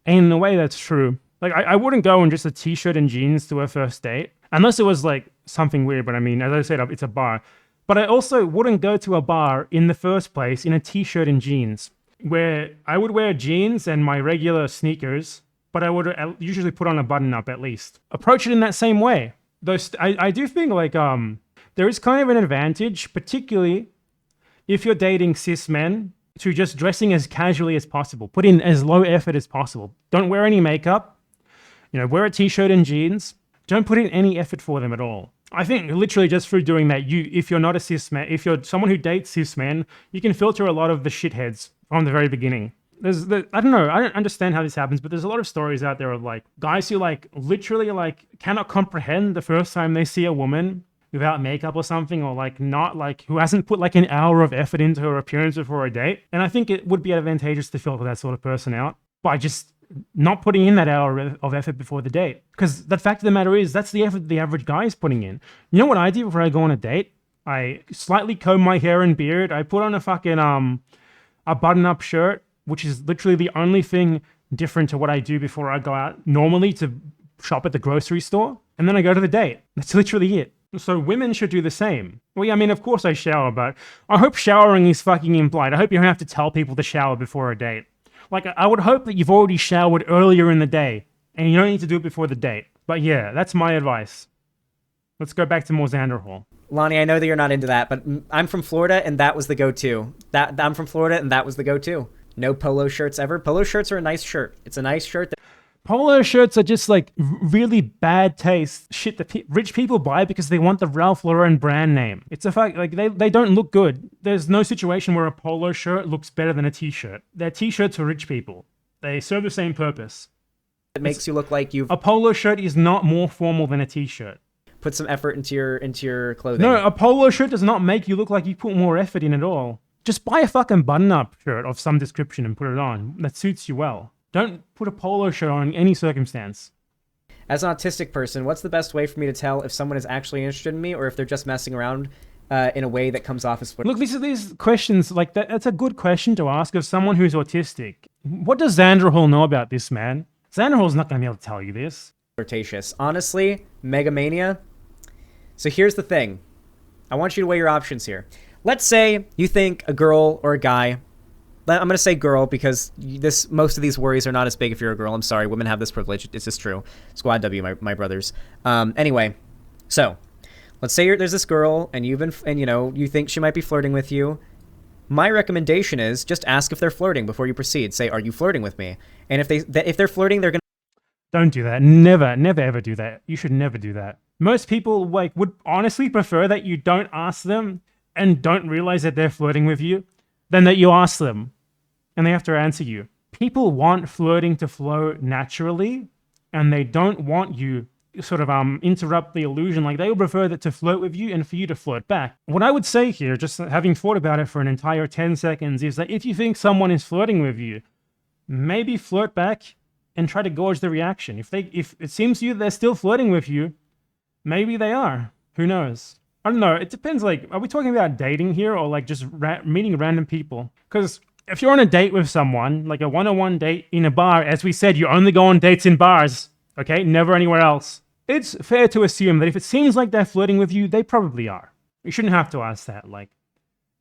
And in a way that's true. Like, I wouldn't go in just a t-shirt and jeans to a first date. Unless it was like something weird, but I mean, as I said, it's a bar. But I also wouldn't go to a bar in the first place in a t-shirt and jeans, where I would wear jeans and my regular sneakers, but I would usually put on a button-up at least. Approach it in that same way. Though I do think like there is kind of an advantage, particularly if you're dating cis men, to just dressing as casually as possible. Put in as low effort as possible. Don't wear any makeup. You know, wear a t-shirt and jeans. Don't put in any effort for them at all. I think literally just through doing that, if you're not a cis man, if you're someone who dates cis men, you can filter a lot of the shitheads from the very beginning. I don't know, I don't understand how this happens, but there's a lot of stories out there of like guys who like literally like cannot comprehend the first time they see a woman without makeup or something, or like not like who hasn't put like an hour of effort into her appearance before a date. And I think it would be advantageous to filter that sort of person out by just not putting in that hour of effort before the date. Because the fact of the matter is, that's the effort the average guy is putting in. You know what I do before I go on a date? I slightly comb my hair and beard. I put on a fucking a button-up shirt, which is literally the only thing different to what I do before I go out normally to shop at the grocery store. And then I go to the date. That's literally it. So women should do the same. Well, yeah, I mean, of course I shower, but I hope showering is fucking implied. I hope you don't have to tell people to shower before a date. Like, I would hope that you've already showered earlier in the day, and you don't need to do it before the date. But yeah, that's my advice. Let's go back to more Xanderhal. Lonnie, I know that you're not into that, but I'm from Florida, and that was the go-to. I'm from Florida, and that was the go-to. No polo shirts ever. Polo shirts are a nice shirt. It's a nice shirt. Polo shirts are just like really bad taste shit that rich people buy because they want the Ralph Lauren brand name. It's a fact, like they don't look good. There's no situation where a polo shirt looks better than a t-shirt. They're t-shirts for rich people. They serve the same purpose. It makes you look like you've... A polo shirt is not more formal than a t-shirt. Put some effort into your clothing. No, a polo shirt does not make you look like you put more effort in at all. Just buy a fucking button-up shirt of some description and put it on. That suits you well. Don't put a polo shirt on in any circumstance. As an autistic person, what's the best way for me to tell if someone is actually interested in me or if they're just messing around in a way that comes off as flirtatious? Look, these questions, like that's a good question to ask of someone who's autistic. What does Xanderhal know about this, man? Xanderhal's not going to be able to tell you this. Flirtatious. Honestly, Megamania. So here's the thing. I want you to weigh your options here. Let's say you think a girl or a guy... I'm going to say girl because most of these worries are not as big if you're a girl. I'm sorry. Women have this privilege. It's just true. Squad W, my brothers. Anyway, so let's say there's this girl and you think she might be flirting with you. My recommendation is just ask if they're flirting before you proceed. Say, are you flirting with me? And if they're flirting, they're going Don't do that. Never, never ever do that. You should never do that. Most people would honestly prefer that you don't ask them and don't realize that they're flirting with you than that you ask them and they have to answer you. People want flirting to flow naturally, and they don't want you sort of interrupt the illusion. Like, they would prefer that to flirt with you and for you to flirt back. What I would say here, just having thought about it for an entire 10 seconds, is that if you think someone is flirting with you, maybe flirt back and try to gauge the reaction. If it seems to you they're still flirting with you, maybe they are. Who knows? I don't know. It depends. Like, are we talking about dating here, or like just meeting random people? Because if you're on a date with someone, like a one-on-one date in a bar, as we said, you only go on dates in bars, okay? Never anywhere else. It's fair to assume that if it seems like they're flirting with you, they probably are. You shouldn't have to ask that. Like,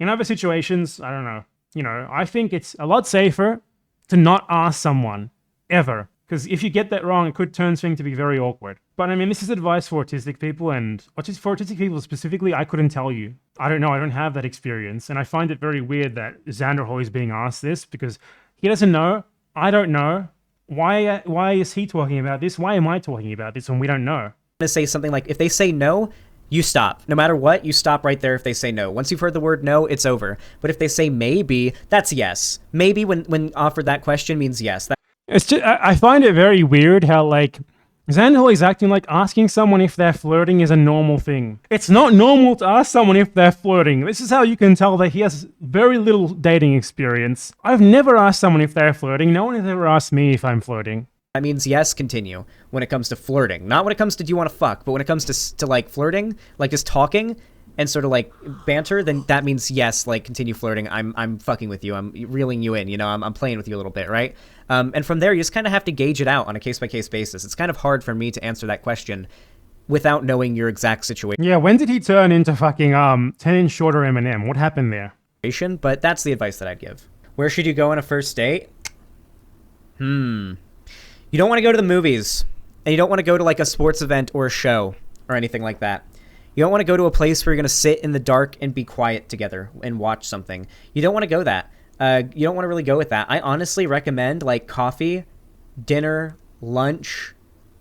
in other situations, I don't know. I think it's a lot safer to not ask someone, ever. Because if you get that wrong, it could turn things to be very awkward. But I mean, this is advice for autistic people, and for autistic people specifically, I couldn't tell you. I don't know, I don't have that experience, and I find it very weird that Xanderhal is being asked this, because he doesn't know, I don't know. Why is he talking about this? Why am I talking about this when we don't know? I'm gonna say something like, if they say no, you stop. No matter what, you stop right there if they say no. Once you've heard the word no, it's over. But if they say maybe, that's yes. Maybe when offered that question means yes. It's just, I find it very weird how, like, Xanderhal is acting like asking someone if they're flirting is a normal thing. It's not normal to ask someone if they're flirting. This is how you can tell that he has very little dating experience. I've never asked someone if they're flirting. No one has ever asked me if I'm flirting. That means yes, continue, when it comes to flirting. Not when it comes to do you want to fuck, but when it comes to like flirting, like just talking and sort of like banter, then that means yes, like continue flirting. I'm fucking with you. I'm reeling you in, I'm playing with you a little bit, right? And from there, you just kind of have to gauge it out on a case-by-case basis. It's kind of hard for me to answer that question without knowing your exact situation. Yeah, when did he turn into fucking 10-inch shorter Eminem? What happened there? But that's the advice that I'd give. Where should you go on a first date? You don't want to go to the movies, and you don't want to go to like a sports event or a show or anything like that. You don't want to go to a place where you're going to sit in the dark and be quiet together and watch something. You don't want to go that. You don't want to really go with that. I honestly recommend like coffee, dinner, lunch,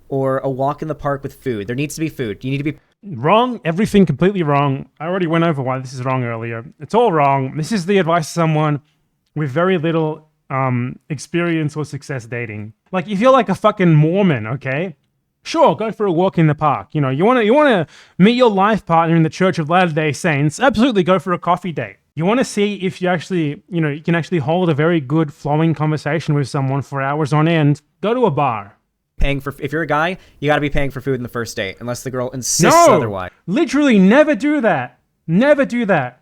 or a walk in the park with food. There needs to be food. You need to be... Wrong. Everything completely wrong. I already went over why this is wrong earlier. It's all wrong. This is the advice of someone with very little experience or success dating. Like, if you're like a fucking Mormon, okay? Sure, go for a walk in the park. You want to meet your life partner in the Church of Latter-day Saints. Absolutely go for a coffee date. You want to see if you actually, you can actually hold a very good flowing conversation with someone for hours on end. Go to a bar. If you're a guy, you got to be paying for food in the first date, unless the girl insists otherwise. Literally never do that. Never do that.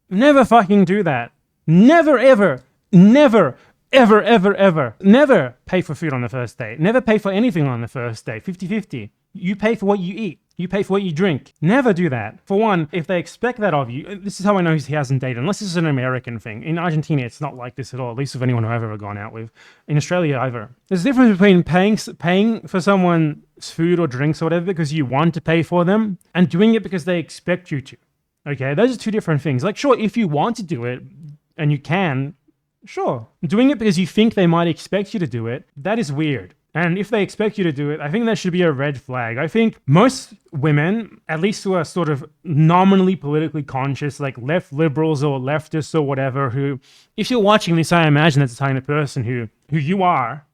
Never fucking do that. Never, ever, never, ever, ever, ever. Never pay for food on the first date. Never pay for anything on the first date. 50-50. You pay for what you eat. You pay for what you drink. Never do that. For one, if they expect that of you, this is how I know he hasn't dated, unless this is an American thing. In Argentina, it's not like this at all, at least with anyone who I've ever gone out with. In Australia, either. There's a difference between paying for someone's food or drinks or whatever because you want to pay for them, and doing it because they expect you to. Okay? Those are two different things. Like, sure, if you want to do it, and you can, sure. Doing it because you think they might expect you to do it, that is weird. And if they expect you to do it, I think that should be a red flag. I think most women, at least who are sort of nominally politically conscious, like left liberals or leftists or whatever, who, if you're watching this, I imagine that's the kind of person who you are,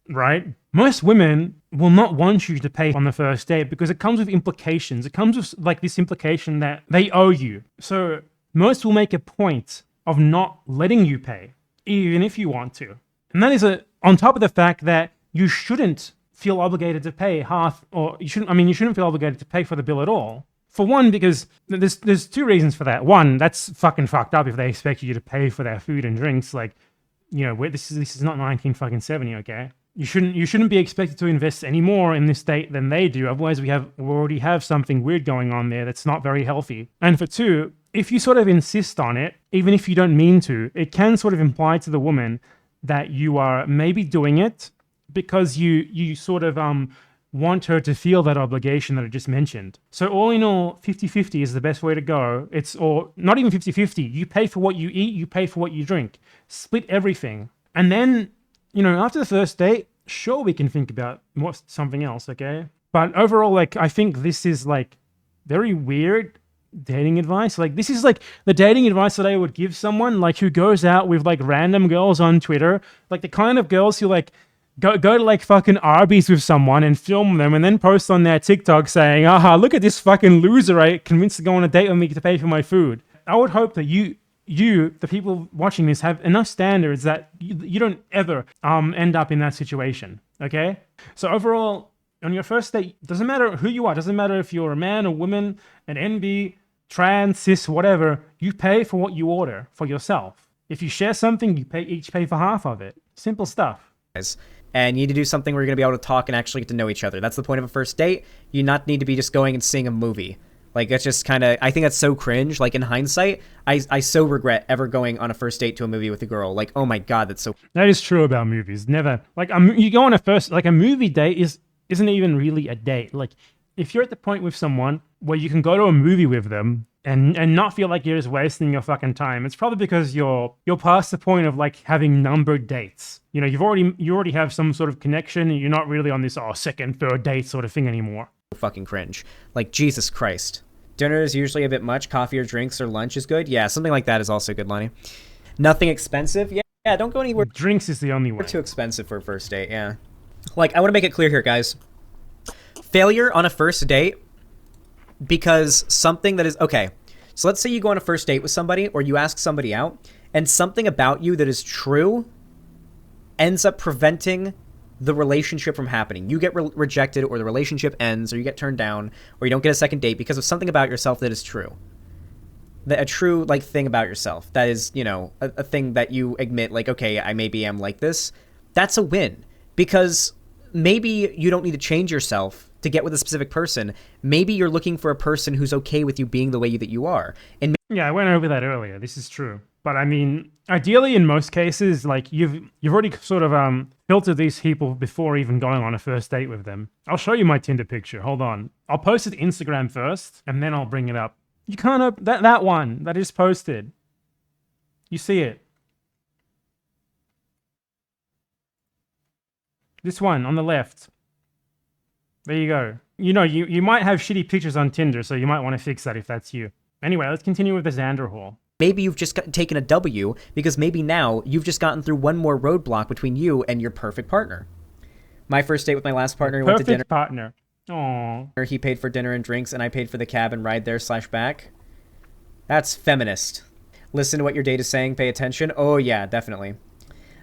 right? Most women will not want you to pay on the first date because it comes with implications. It comes with like this implication that they owe you. So most will make a point of not letting you pay, even if you want to. And that is on top of the fact that you shouldn't feel obligated to pay half, or you shouldn't feel obligated to pay for the bill at all. For one, because there's two reasons for that. One, that's fucking fucked up if they expect you to pay for their food and drinks. Like, this is not 1970, okay? You shouldn't be expected to invest any more in this state than they do. Otherwise, we already have something weird going on there that's not very healthy. And for two, if you sort of insist on it, even if you don't mean to, it can sort of imply to the woman that you are maybe doing it because you sort of want her to feel that obligation that I just mentioned. So all in all, 50-50 is the best way to go. Or not even 50-50. You pay for what you eat, you pay for what you drink. Split everything. And then, after the first date, sure, we can think about something else, okay? But overall, like, I think this is like very weird dating advice. Like, this is like the dating advice that I would give someone like who goes out with like random girls on Twitter, like the kind of girls who like go to like fucking Arby's with someone and film them and then post on their TikTok saying, aha, look at this fucking loser I convinced to go on a date with me to pay for my food. I would hope that you, the people watching this, have enough standards that you don't ever end up in that situation, okay? So overall, on your first date, doesn't matter who you are, doesn't matter if you're a man or woman, an NB, trans, cis, whatever, you pay for what you order for yourself. If you share something, you each pay for half of it. Simple stuff. And you need to do something where you're going to be able to talk and actually get to know each other. That's the point of a first date. You not need to be just going and seeing a movie. Like, that's just kind of, I think that's so cringe. Like, in hindsight, I so regret ever going on a first date to a movie with a girl. Like, oh my God, that's so... That is true about movies. Never, like, you go on a first, like, a movie date isn't even really a date. Like, if you're at the point with someone where you can go to a movie with them and not feel like you're just wasting your fucking time, it's probably because you're past the point of like having numbered dates. You know, you already have some sort of connection and you're not really on this second, third date sort of thing anymore. Fucking cringe. Like, Jesus Christ. Dinner is usually a bit much. Coffee or drinks or lunch is good. Yeah, something like that is also good, Lonnie. Nothing expensive. Yeah, don't go anywhere. Drinks is the only way. Too expensive for a first date, yeah. Like, I want to make it clear here, guys. Failure on a first date because something that is... Okay, so let's say you go on a first date with somebody or you ask somebody out and something about you that is true ends up preventing the relationship from happening. You get rejected or the relationship ends or you get turned down or you don't get a second date because of something about yourself that is true. A true, like, thing about yourself that is, you know, a thing that you admit, like, okay, I maybe am like this. That's a win because maybe you don't need to change yourself to get with a specific person. Maybe you're looking for a person who's okay with you being the way that you are. And yeah, I went over that earlier. This is true. But I mean, ideally in most cases, like you've already sort of filtered these people before even going on a first date with them. I'll show you my Tinder picture. Hold on. I'll post it to Instagram first and then I'll bring it up. You kind of that one that is posted. You see it. This one on the left. There you go. You know, you might have shitty pictures on Tinder, so you might want to fix that if that's you. Anyway, let's continue with the Xanderhal. Maybe you've just taken a W because maybe now you've just gotten through one more roadblock between you and your perfect partner. My first date with my last partner, we went to dinner. Perfect partner. Aww. He paid for dinner and drinks, and I paid for the cab and ride there / back. That's feminist. Listen to what your date is saying, pay attention. Oh yeah, definitely.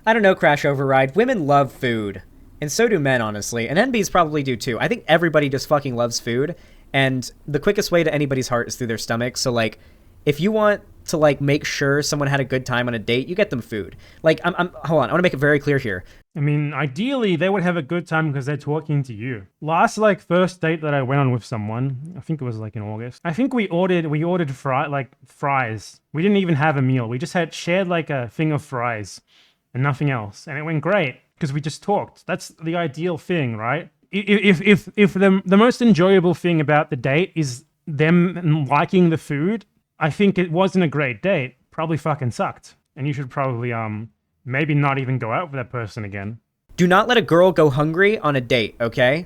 I don't know, Crash Override. Women love food. And so do men, honestly. And NBs probably do too. I think everybody just fucking loves food. And the quickest way to anybody's heart is through their stomach. So, like, if you want to, like, make sure someone had a good time on a date, you get them food. Like, hold on. I want to make it very clear here. I mean, ideally, they would have a good time because they're talking to you. Last, like, first date that I went on with someone, I think it was, like, in August. I think we ordered fries. We didn't even have a meal. We just shared, like, a thing of fries and nothing else. And it went great. Because we just talked. That's the ideal thing, right? If the most enjoyable thing about the date is them liking the food, I think it wasn't a great date. Probably fucking sucked. And you should probably maybe not even go out with that person again. Do not let a girl go hungry on a date, okay?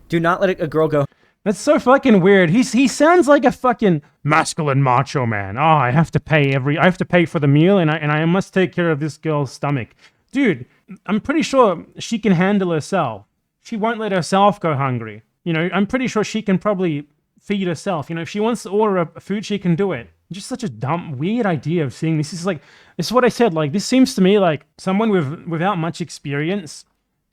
Do not let a girl go... That's so fucking weird. He sounds like a fucking masculine macho man. Oh, I have to pay for the meal and I must take care of this girl's stomach. Dude, I'm pretty sure she can handle herself. She won't let herself go hungry. You know, I'm pretty sure she can probably feed herself. You know, if she wants to order a food, she can do it. Just such a dumb, weird idea of seeing this. This is what I said. Like, this seems to me like someone without much experience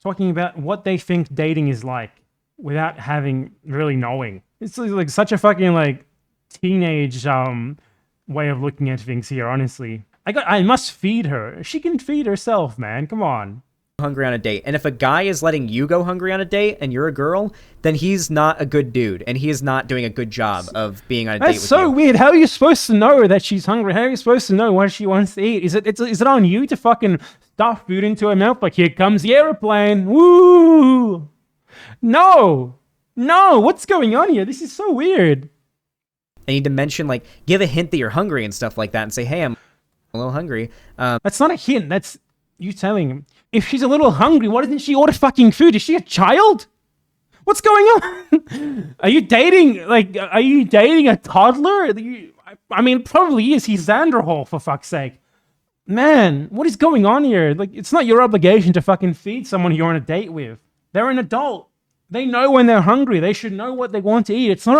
talking about what they think dating is like without having really knowing. It's like such a fucking like teenage way of looking at things here, honestly. I must feed her. She can feed herself, man. Come on. Hungry on a date. And if a guy is letting you go hungry on a date and you're a girl, then he's not a good dude and he is not doing a good job of being on a date with you. That's so weird. How are you supposed to know that she's hungry? How are you supposed to know what she wants to eat? Is it on you to fucking stuff food into her mouth? Like, here comes the airplane. Woo! No, what's going on here? This is so weird. I need to mention, like, give a hint that you're hungry and stuff like that and say, hey, I'm a little hungry. That's not a hint. That's You telling him, if she's a little hungry, why doesn't she order fucking food? Is she a child? What's going on? Are you dating a toddler? I mean, probably is. He's Xanderhal, for fuck's sake. Man, what is going on here? Like, it's not your obligation to fucking feed someone you're on a date with. They're an adult. They know when they're hungry. They should know what they want to eat. It's not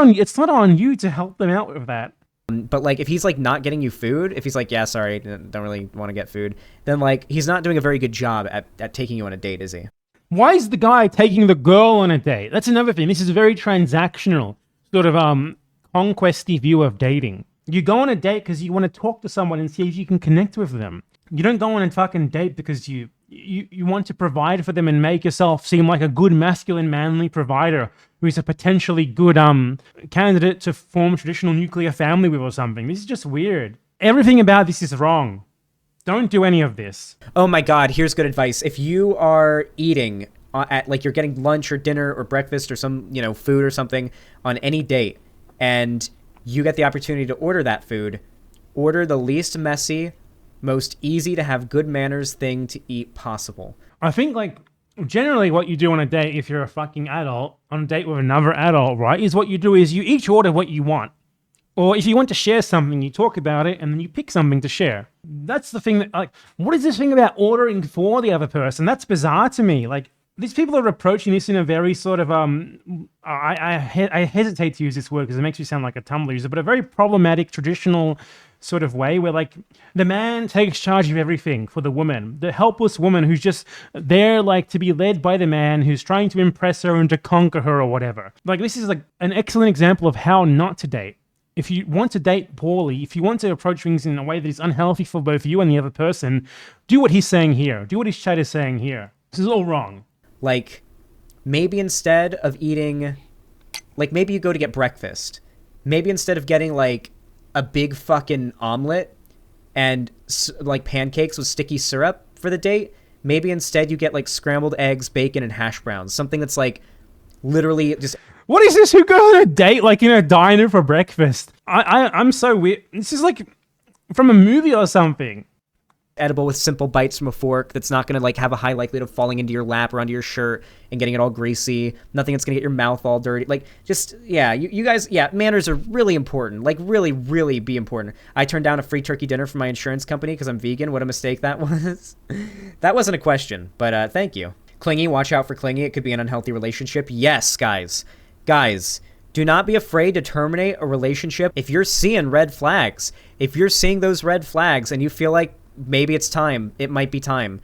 on you to help them out with that. But like, if he's like not getting you food, if he's like, yeah, sorry, don't really want to get food, then like he's not doing a very good job at taking you on a date, is he? Why is the guy taking the girl on a date? That's another thing. This is a very transactional sort of conquesty view of dating. You go on a date because you want to talk to someone and see if you can connect with them. You don't go on a fucking date because you want to provide for them and make yourself seem like a good masculine, manly provider who's a potentially good candidate to form a traditional nuclear family with or something. This is just weird. Everything about this is wrong. Don't do any of this. Oh my God, here's good advice. If you are eating at like you're getting lunch or dinner or breakfast or some, food or something on any date and you get the opportunity to order that food, order the least messy, most easy to have good manners thing to eat possible. I think like generally what you do on a date, if you're a fucking adult on a date with another adult, right, is what you do is you each order what you want. Or if you want to share something, you talk about it and then you pick something to share. That's the thing that, like, what is this thing about ordering for the other person? That's bizarre to me. Like, these people are approaching this in a very sort of, I hesitate to use this word because it makes me sound like a Tumblr user, but a very problematic, traditional sort of way where, like, the man takes charge of everything for the woman. The helpless woman who's just there, like, to be led by the man who's trying to impress her and to conquer her or whatever. Like, this is, like, an excellent example of how not to date. If you want to date poorly, if you want to approach things in a way that is unhealthy for both you and the other person, do what he's saying here. Do what his chat is saying here. This is all wrong. Like, maybe instead of eating, like, maybe you go to get breakfast. Maybe instead of getting, like, a big fucking omelet and, like, pancakes with sticky syrup for the date, maybe instead you get, like, scrambled eggs, bacon, and hash browns. Something that's, like, literally just... What is this? Who goes on a date like in a diner for breakfast? I'm so weird. This is like from a movie or something. Edible with simple bites from a fork that's not going to like have a high likelihood of falling into your lap or onto your shirt and getting it all greasy. Nothing that's going to get your mouth all dirty. Like, just, yeah, you guys, yeah, manners are really important. Like, really, really be important. I turned down a free turkey dinner from my insurance company because I'm vegan. What a mistake that was. That wasn't a question, but thank you. Clingy, watch out for clingy. It could be an unhealthy relationship. Yes, guys. Guys, do not be afraid to terminate a relationship if you're seeing red flags. If you're seeing those red flags and you feel like maybe it's time, it might be time,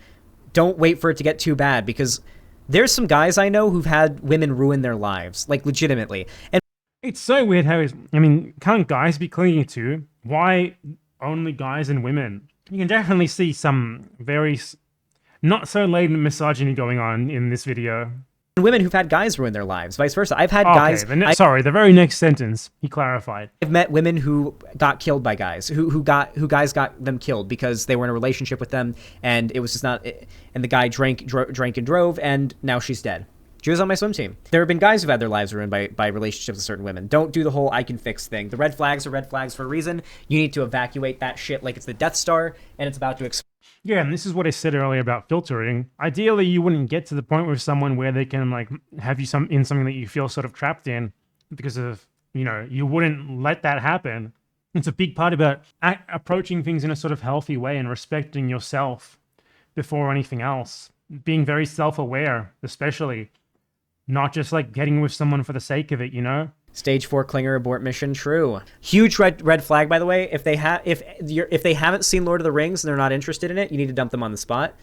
don't wait for it to get too bad, because there's some guys I know who've had women ruin their lives, like legitimately. And it's so weird how can't guys be clingy too? Why only guys and women? You can definitely see some very not so latent misogyny going on in this video. Women who've had guys ruin their lives, vice versa. I've had guys... The very next sentence, he clarified. I've met women who got killed by guys, who guys got them killed because they were in a relationship with them, and it was just not... And the guy drank and drove, and now she's dead. She was on my swim team. There have been guys who've had their lives ruined by relationships with certain women. Don't do the whole I can fix thing. The red flags are red flags for a reason. You need to evacuate that shit like it's the Death Star, and it's about to explode. Yeah, and this is what I said earlier about filtering. Ideally, you wouldn't get to the point with someone where they can like have you in something that you feel sort of trapped in because of, you wouldn't let that happen. It's a big part about approaching things in a sort of healthy way and respecting yourself before anything else. Being very self-aware, especially. Not just like getting with someone for the sake of it, Stage 4 clinger abort mission, true. Huge red flag, by the way. If they haven't seen Lord of the Rings and they're not interested in it, you need to dump them on the spot.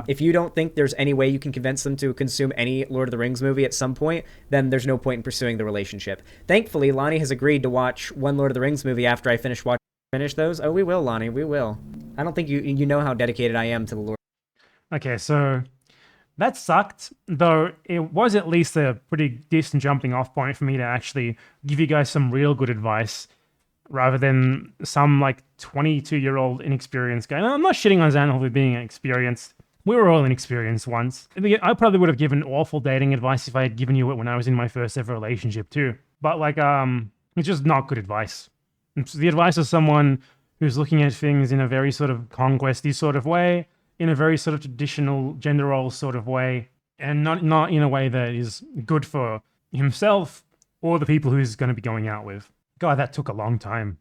If you don't think there's any way you can convince them to consume any Lord of the Rings movie at some point, then there's no point in pursuing the relationship. Thankfully, Lonnie has agreed to watch one Lord of the Rings movie after I finish those. Oh, we will, Lonnie, we will. I don't think you know how dedicated I am to the Lord. Okay, so that sucked, though it was at least a pretty decent jumping off point for me to actually give you guys some real good advice rather than some like 22-year-old inexperienced guy. I'm not shitting on Xanderhal for being inexperienced. We were all inexperienced once. I probably would have given awful dating advice if I had given you it when I was in my first ever relationship too. But like, it's just not good advice. It's the advice of someone who's looking at things in a very sort of conquesty sort of way. in a very sort of traditional gender role sort of way, and not in a way that is good for himself or the people who's going to be going out with. God, that took a long time.